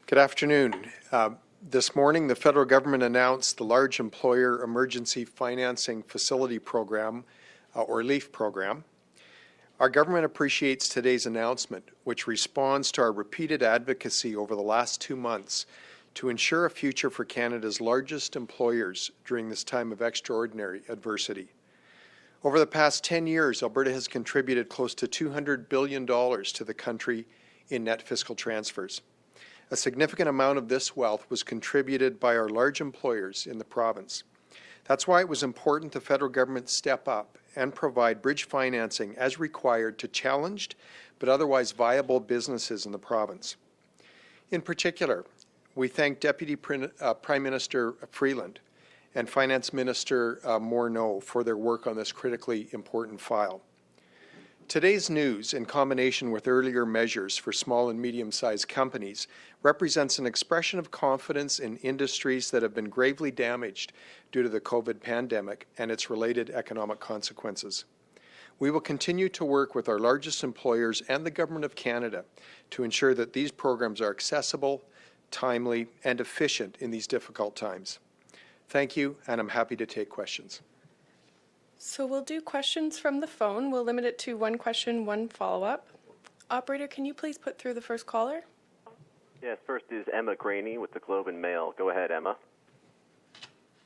Good afternoon. This morning, the federal government announced the Large Employer Emergency Financing Facility Program, or LEAF program. Our government appreciates today's announcement, which responds to our repeated advocacy over the last 2 months to ensure a future for Canada's largest employers during this time of extraordinary adversity. Over the past 10 years, Alberta has contributed close to $200 billion to the country in net fiscal transfers. A significant amount of this wealth was contributed by our large employers in the province. That's why it was important the federal government step up and provide bridge financing as required to challenged but otherwise viable businesses in the province. In particular, we thank Deputy Prime Minister Freeland and Finance Minister Morneau for their work on this critically important file. Today's news, in combination with earlier measures for small and medium-sized companies, represents an expression of confidence in industries that have been gravely damaged due to the COVID pandemic and its related economic consequences. We will continue to work with our largest employers and the Government of Canada to ensure that these programs are accessible, timely, and efficient in these difficult times. Thank you, and I'm happy to take questions. So we'll do questions from the phone. We'll limit it to one question, one follow-up. Operator, can you please put through the first caller? Yes, first is Emma Graney with the Globe and Mail. Go ahead, Emma.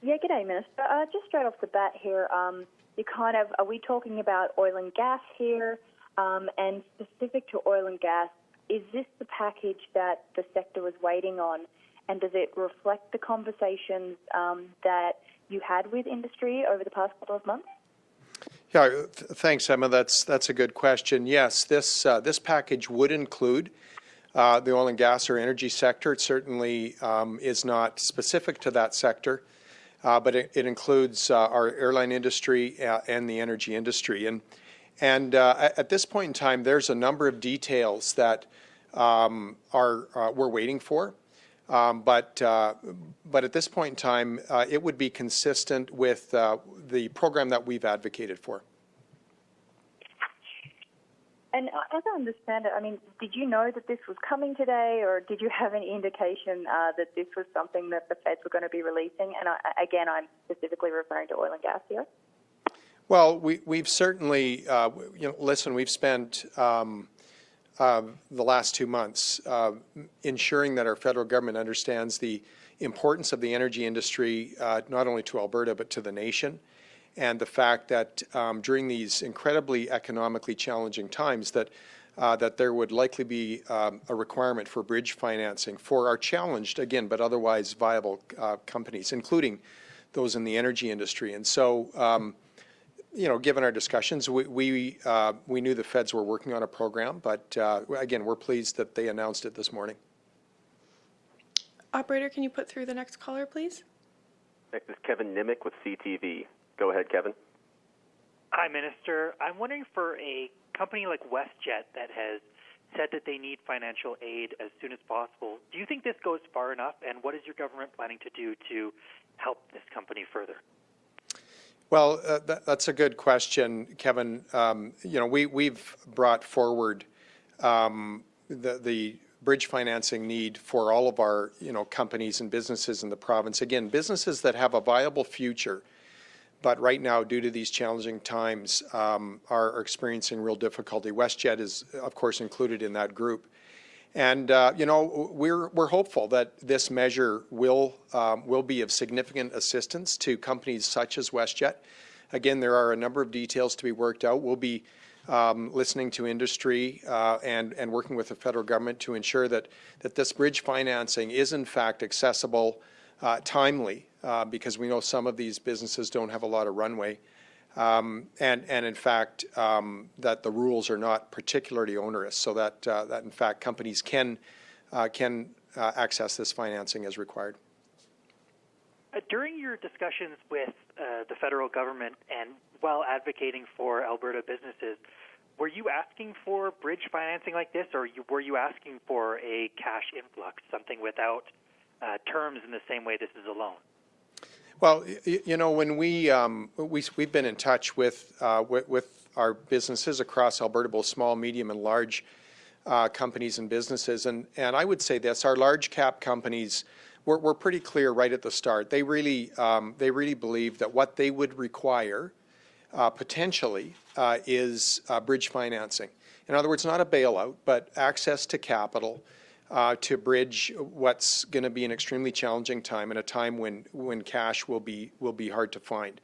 Yeah, g'day, Minister. Just straight off the bat here, are we talking about oil and gas here? And specific to oil and gas, is this the package that the sector was waiting on? And does it reflect the conversations that you had with industry over the past couple of months? Yeah, thanks, Emma. That's a good question. Yes, this package would include the oil and gas or energy sector. It certainly is not specific to that sector, but it includes our airline industry and the energy industry. And at this point in time, there's a number of details that we're waiting for. But at this point in time, it would be consistent with the program that we've advocated for. And as I understand it, I mean, did you know that this was coming today, or did you have any indication that this was something that the feds were going to be releasing? And I'm specifically referring to oil and gas here. Well, we've certainly, listen, we've spent the last 2 months ensuring that our federal government understands the importance of the energy industry, not only to Alberta but to the nation, and the fact that during these incredibly economically challenging times that there would likely be a requirement for bridge financing for our challenged, again, but otherwise viable companies, including those in the energy industry. And so, given our discussions, we knew the feds were working on a program, but again, we're pleased that they announced it this morning. Operator, can you put through the next caller, please? Next is Kevin Nimick with CTV. Go ahead, Kevin. Hi, Minister. I'm wondering, for a company like WestJet that has said that they need financial aid as soon as possible, do you think this goes far enough, and what is your government planning to do to help this company further? Well, that's a good question, Kevin. We've brought forward the bridge financing need for all of our, companies and businesses in the province. Again, businesses that have a viable future, but right now, due to these challenging times, are experiencing real difficulty. WestJet is, of course, included in that group. And we're hopeful that this measure will be of significant assistance to companies such as WestJet. Again, there are a number of details to be worked out. We'll be listening to industry and working with the federal government to ensure that this bridge financing is in fact accessible, timely, because we know some of these businesses don't have a lot of runway. And in fact, that the rules are not particularly onerous, so that in fact companies can access this financing as required. During your discussions with the federal government and while advocating for Alberta businesses, were you asking for bridge financing like this, or were you asking for a cash influx, something without terms in the same way this is a loan? Well, when we've been in touch with our businesses across Alberta, both small, medium, and large, companies and businesses. And I would say this: our large cap companies, we're pretty clear right at the start. They really believe that what they would require potentially is bridge financing. In other words, not a bailout, but access to capital to bridge what's going to be an extremely challenging time, and a time when cash will be hard to find.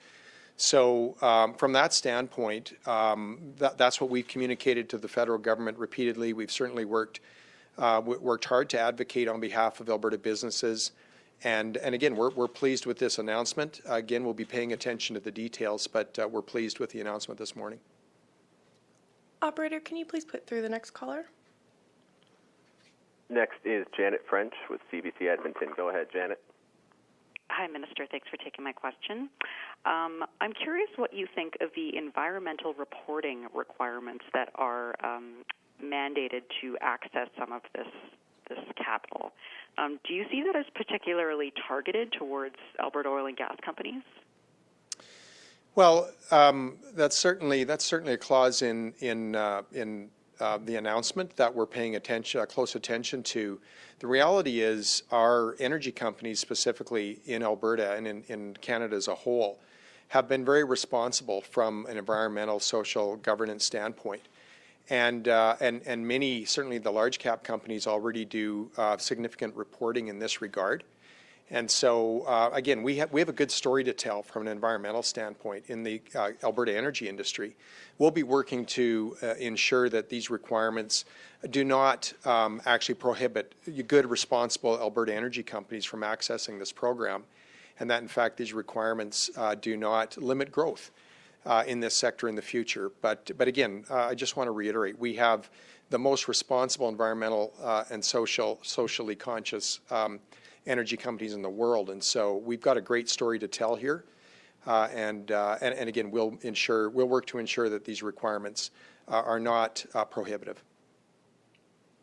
So from that standpoint, that's what we've communicated to the federal government repeatedly. We've certainly worked hard to advocate on behalf of Alberta businesses. And again, we're pleased with this announcement. Again, we'll be paying attention to the details, but we're pleased with the announcement this morning. Operator, can you please put through the next caller? Next is Janet French with CBC Edmonton. Go ahead, Janet. Hi, Minister. Thanks for taking my question. I'm curious what you think of the environmental reporting requirements that are mandated to access some of this capital. Do you see that as particularly targeted towards Alberta oil and gas companies? Well, that's certainly a clause in the announcement that we're paying close attention to. The reality is our energy companies, specifically in Alberta and in Canada as a whole, have been very responsible from an environmental, social, governance standpoint. And many, certainly the large cap companies, already do significant reporting in this regard. And so, again, we have a good story to tell from an environmental standpoint in the Alberta energy industry. We'll be working to ensure that these requirements do not actually prohibit good, responsible Alberta energy companies from accessing this program, and that, in fact, these requirements do not limit growth in this sector in the future. But again, I just want to reiterate, we have the most responsible environmental and socially conscious energy companies in the world, and so we've got a great story to tell here. And again, we'll work to ensure that these requirements are not prohibitive.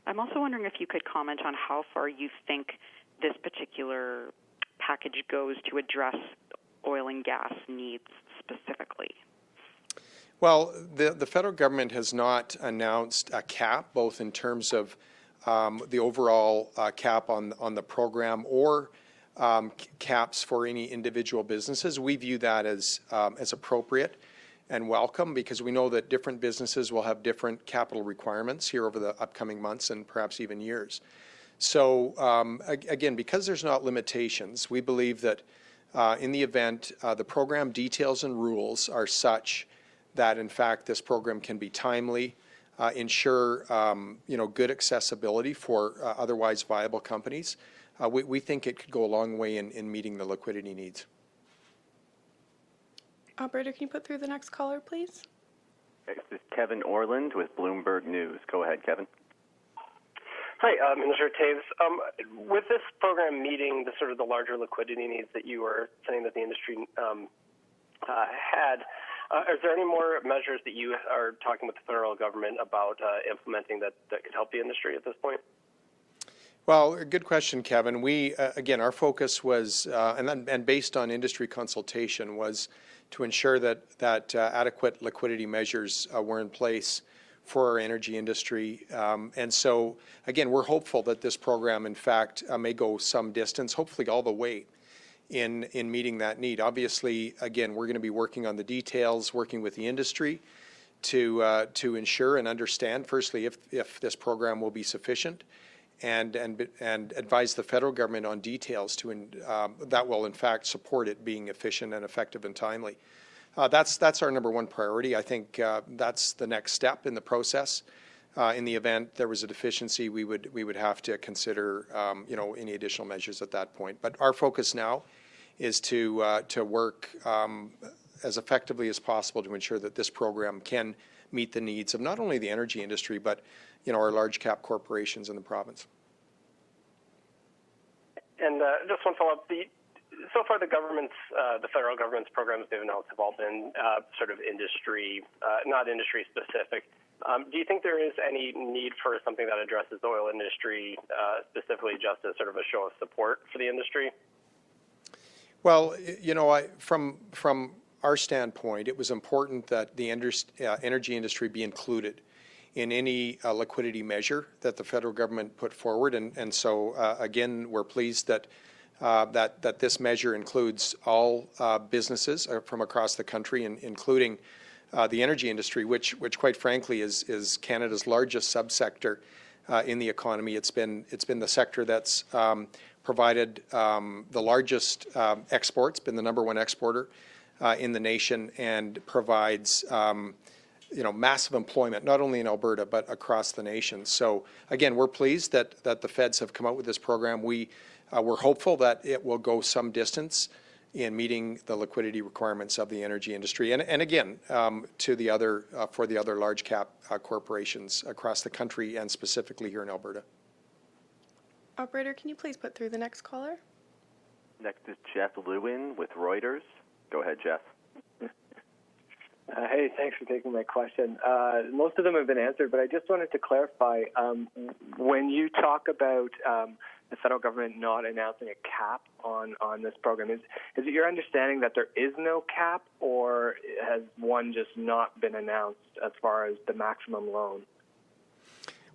I'm also wondering if you could comment on how far you think this particular package goes to address oil and gas needs specifically. Well, the federal government has not announced a cap, both in terms of the overall cap on the program or caps for any individual businesses. We view that as appropriate and welcome, because we know that different businesses will have different capital requirements here over the upcoming months and perhaps even years. So again, because there's not limitations, we believe that in the event the program details and rules are such that, in fact, this program can be timely, ensure good accessibility for otherwise viable companies, we think it could go a long way in meeting the liquidity needs. Operator, can you put through the next caller, please? Next is Kevin Orland with Bloomberg News. Go ahead, Kevin. Hi, Minister Toews. With this program meeting the larger liquidity needs that you were saying that the industry had, is there any more measures that you are talking with the federal government about implementing that could help the industry at this point? Well, good question, Kevin. We, again, our focus was, and based on industry consultation, was to ensure that adequate liquidity measures were in place for our energy industry. And so, again, we're hopeful that this program, in fact, may go some distance, hopefully all the way, in meeting that need. Obviously, again, we're going to be working on the details, working with the industry to ensure and understand, firstly, if this program will be sufficient, and advise the federal government on details that will, in fact, support it being efficient and effective and timely. That's our number one priority. I think that's the next step in the process. In the event there was a deficiency, we would have to consider any additional measures at that point. But our focus now is to work as effectively as possible to ensure that this program can meet the needs of not only the energy industry, but our large cap corporations in the province. And just one follow-up. So far, the federal government's programs they've announced have all been industry, not industry specific. Do you think there is any need for something that addresses the oil industry specifically, just as sort of a show of support for the industry? Well, from our standpoint, it was important that the energy industry be included in any liquidity measure that the federal government put forward. And so, again, we're pleased that that this measure includes all businesses from across the country, including the energy industry, which quite frankly is Canada's largest subsector in the economy. It's been the sector that's provided the largest exports, been the number one exporter in the nation, and provides massive employment, not only in Alberta, but across the nation. So again, we're pleased that the feds have come out with this program. We're hopeful that it will go some distance in meeting the liquidity requirements of the energy industry, and again, to the other for the other large cap corporations across the country, and specifically here in Alberta. Operator, can you please put through the next caller? Next is Jeff Lewin with Reuters. Go ahead, Jeff. Hey, thanks for taking my question. Most of them have been answered, but I just wanted to clarify, when you talk about the federal government not announcing a cap on this program, is it your understanding that there is no cap, or has one just not been announced as far as the maximum loan?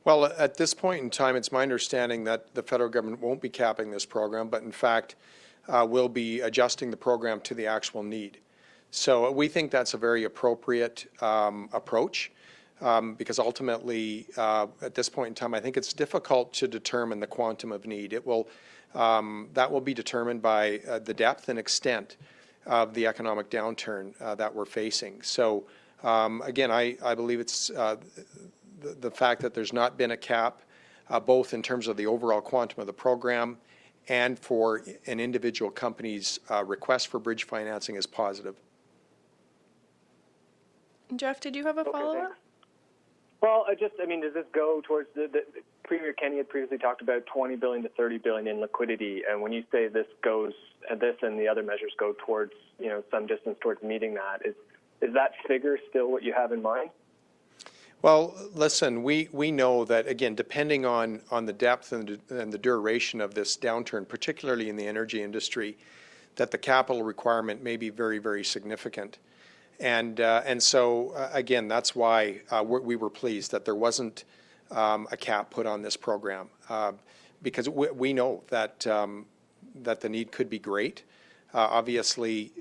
Well, at this point in time, it's my understanding that the federal government won't be capping this program, but in fact will be adjusting the program to the actual need. So we think that's a very appropriate approach, because ultimately, at this point in time, I think it's difficult to determine the quantum of need. It will that will be determined by the depth and extent of the economic downturn that we're facing. So again, I believe it's the fact that there's not been a cap, both in terms of the overall quantum of the program and for an individual company's request for bridge financing, is positive. Jeff, did you have a follow-up? Well, does this go towards the Premier Kenney had previously talked about $20 billion to $30 billion in liquidity, and when you say this and the other measures go towards, some distance towards meeting that, is that figure still what you have in mind? Well, listen, we know that, again, depending on the depth and the duration of this downturn, particularly in the energy industry, that the capital requirement may be very, very significant. And so, again, that's why we were pleased that there wasn't a cap put on this program, because we know that that the need could be great. Obviously,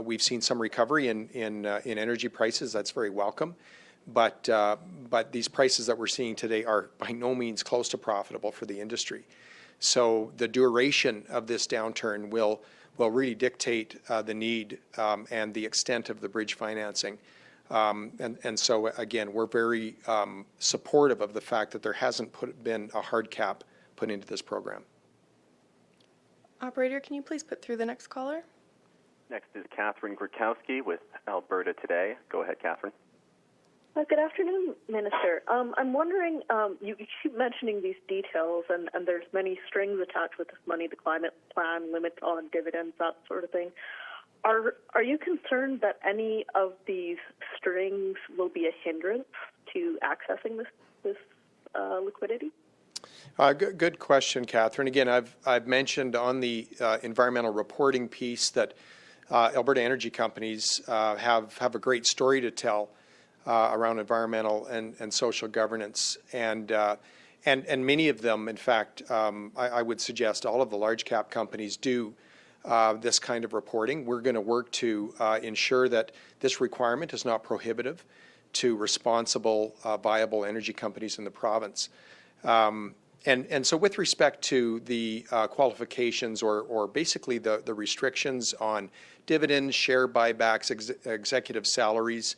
we've seen some recovery in energy prices. That's very welcome. But these prices that we're seeing today are by no means close to profitable for the industry. So the duration of this downturn will really dictate the need and the extent of the bridge financing. And so, again, we're very supportive of the fact that there hasn't been a hard cap put into this program. Operator, can you please put through the next caller? Next is Catherine Grukowski with Alberta Today. Go ahead, Catherine. Good afternoon, Minister. I'm wondering, you keep mentioning these details, and there's many strings attached with this money, the climate plan, limits on dividends, that sort of thing. Are you concerned that any of these strings will be a hindrance to accessing this liquidity? Good question, Catherine. Again, I've mentioned on the environmental reporting piece that Alberta energy companies have a great story to tell around environmental and social governance, and many of them, in fact, I would suggest all of the large cap companies do this kind of reporting. We're going to work to ensure that this requirement is not prohibitive to responsible, viable energy companies in the province. And so with respect to the qualifications or basically the restrictions on dividends, share buybacks, executive salaries,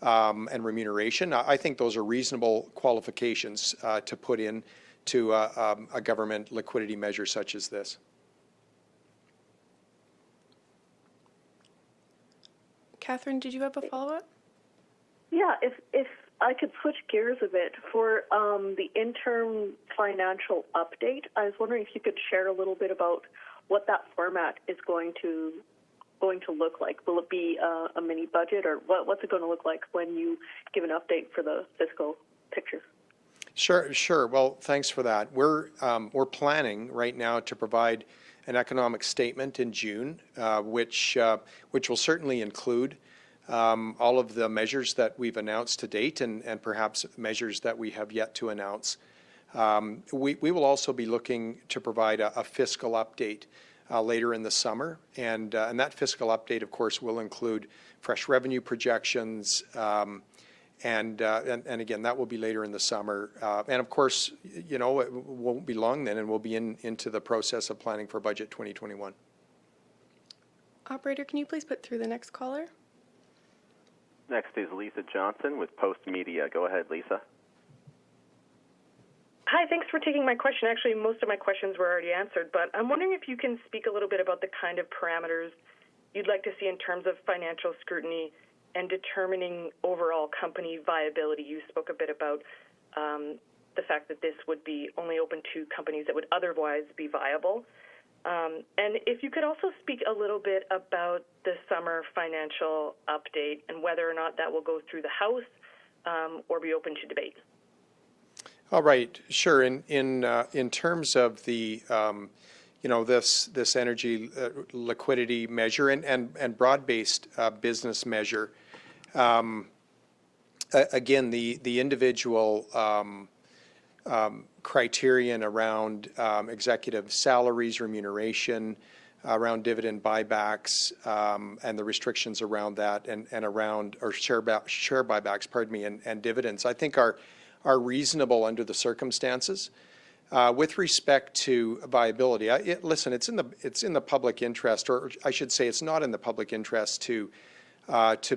and remuneration, I think those are reasonable qualifications to put in to a government liquidity measure such as this. Catherine, did you have a follow-up? Yeah, if I could switch gears a bit for the interim financial update, I was wondering if you could share a little bit about what that format is going to look like. Will it be a mini budget, or what's it going to look like when you give an update for the fiscal picture? Sure. Well, thanks for that. We're planning right now to provide an economic statement in June, which will certainly include all of the measures that we've announced to date and perhaps measures that we have yet to announce. We will also be looking to provide a fiscal update later in the summer, and that fiscal update, of course, will include fresh revenue projections, and again, that will be later in the summer. And of course, you know, it won't be long then, and we'll be into the process of planning for budget 2021. Operator, can you please put through the next caller? Next is Lisa Johnson with Post Media. Go ahead, Lisa. Hi, thanks for taking my question. Actually, most of my questions were already answered, but I'm wondering if you can speak a little bit about the kind of parameters you'd like to see in terms of financial scrutiny and determining overall company viability. You spoke a bit about the fact that this would be only open to companies that would otherwise be viable. And if you could also speak a little bit about the summer financial update and whether or not that will go through the House or be open to debate. All right, sure. In terms of the this energy liquidity measure and broad-based business measure, again, the individual criterion around executive salaries, remuneration, around dividend buybacks, and the restrictions around that, and around or share buybacks, pardon me, and dividends, I think are reasonable under the circumstances. With respect to viability, listen, it's in the public interest, or I should say, it's not in the public interest to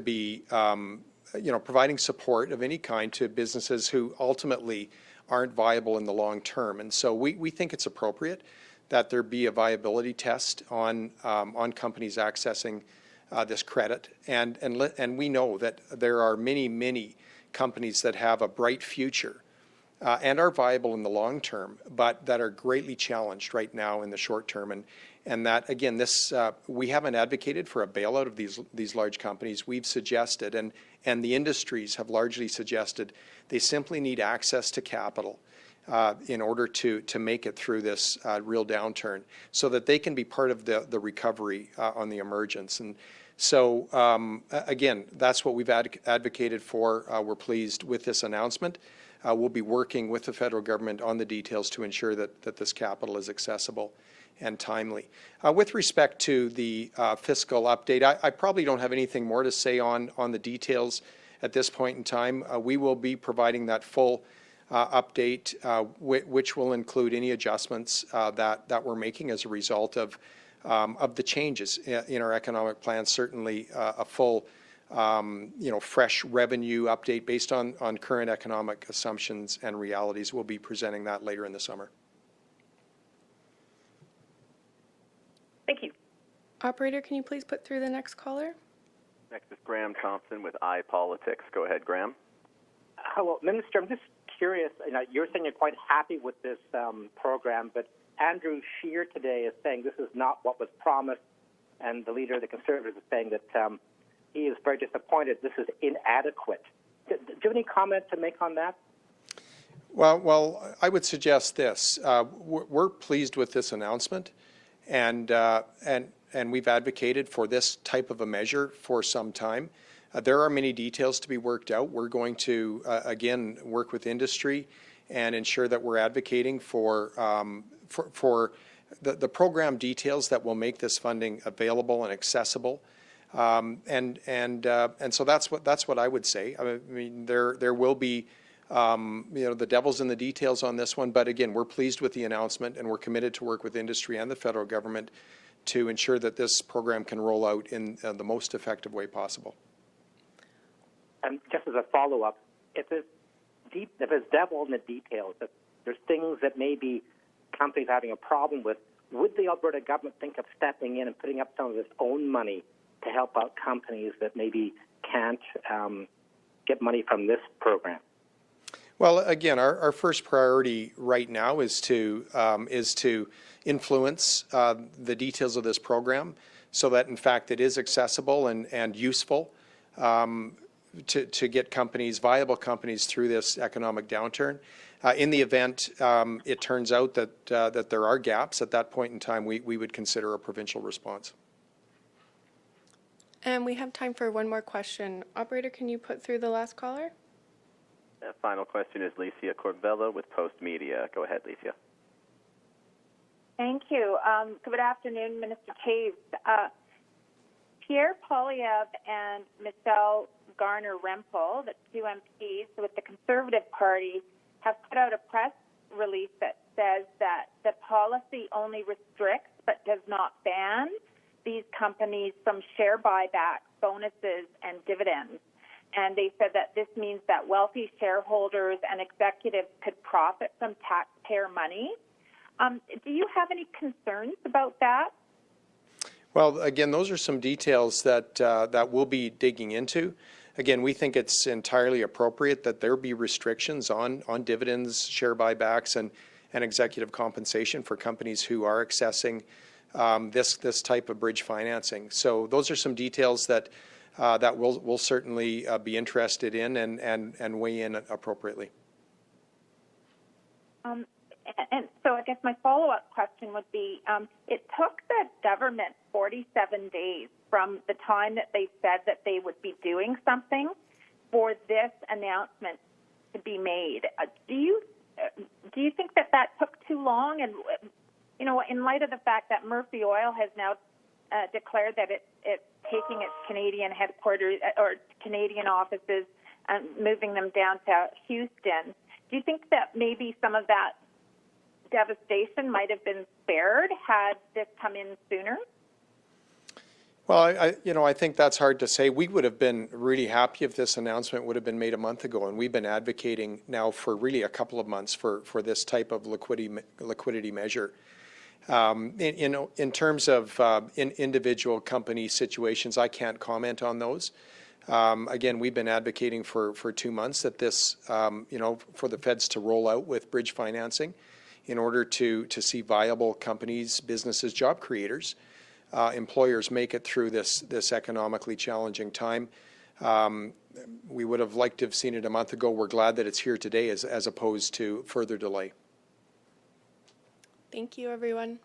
be providing support of any kind to businesses who ultimately aren't viable in the long term. And so we think it's appropriate that there be a viability test on companies accessing this credit, and we know that there are many companies that have a bright future and are viable in the long term, but that are greatly challenged right now in the short term. And that, again, this we haven't advocated for a bailout of these large companies. We've suggested, and the industries have largely suggested, they simply need access to capital in order to make it through this real downturn, so that they can be part of the recovery on the emergence. And so, again, that's what we've advocated for. We're pleased with this announcement. We'll be working with the federal government on the details to ensure that this capital is accessible and timely. With respect to the fiscal update, I probably don't have anything more to say on the details at this point in time. We will be providing that full update, which will include any adjustments that we're making as a result of the changes in our economic plan. Certainly a full fresh revenue update based on current economic assumptions and realities. We'll be presenting that later in the summer. Thank you. Operator, can you please put through the next caller? Next is Graham Thompson with iPolitics. Go ahead, Graham. Hello, Minister. I'm just curious. You're saying you're quite happy with this program, but Andrew Scheer today is saying this is not what was promised, and the leader of the Conservatives is saying that he is very disappointed. This is inadequate. Do you have any comment to make on that? Well, I would suggest this. We're pleased with this announcement, and we've advocated for this type of a measure for some time. There are many details to be worked out. We're going to, again, work with industry and ensure that we're advocating for the program details that will make this funding available and accessible. And so that's what I would say. I mean, there will be the devil's in the details on this one, but again, we're pleased with the announcement, and we're committed to work with industry and the federal government to ensure that this program can roll out in the most effective way possible. And just as a follow-up, if there's devil in the details, if there's things that maybe companies are having a problem with, would the Alberta government think of stepping in and putting up some of its own money to help out companies that maybe can't get money from this program? Well, again, our first priority right now is to influence the details of this program so that, in fact, it is accessible and useful to get companies, viable companies, through this economic downturn. In the event it turns out that there are gaps, at that point in time, we would consider a provincial response. And we have time for one more question. Operator, can you put through the last caller? The final question is Licia Corbella with Post Media. Go ahead, Licia. Thank you. Good afternoon, Minister Toews. Pierre Poilievre and Michelle Garner-Rempel, the two MPs with the Conservative Party, have put out a press release that says that the policy only restricts but does not ban these companies from share buybacks, bonuses, and dividends. And they said that this means that wealthy shareholders and executives could profit from taxpayer money. Do you have any concerns about that? Well, again, those are some details that that we'll be digging into. Again, we think it's entirely appropriate that there be restrictions on dividends, share buybacks, and executive compensation for companies who are accessing this type of bridge financing. So those are some details that that we'll certainly be interested in and weigh in appropriately. And so I guess my follow-up question would be, it took the government 47 days from the time that they said that they would be doing something for this announcement to be made. Do you think that took too long? And, you know, in light of the fact that Murphy Oil has now declared that it's taking its Canadian headquarters or Canadian offices and moving them down to Houston, do you think that maybe some of that devastation might have been spared had this come in sooner? Well, I think that's hard to say. We would have been really happy if this announcement would have been made a month ago, and we've been advocating now for really a couple of months for this type of liquidity measure. In terms of in individual company situations, I can't comment on those. Again, we've been advocating for 2 months that this, for the feds to roll out with bridge financing in order to see viable companies, businesses, job creators, employers make it through this economically challenging time. We would have liked to have seen it a month ago. We're glad that it's here today as opposed to further delay. Thank you, everyone.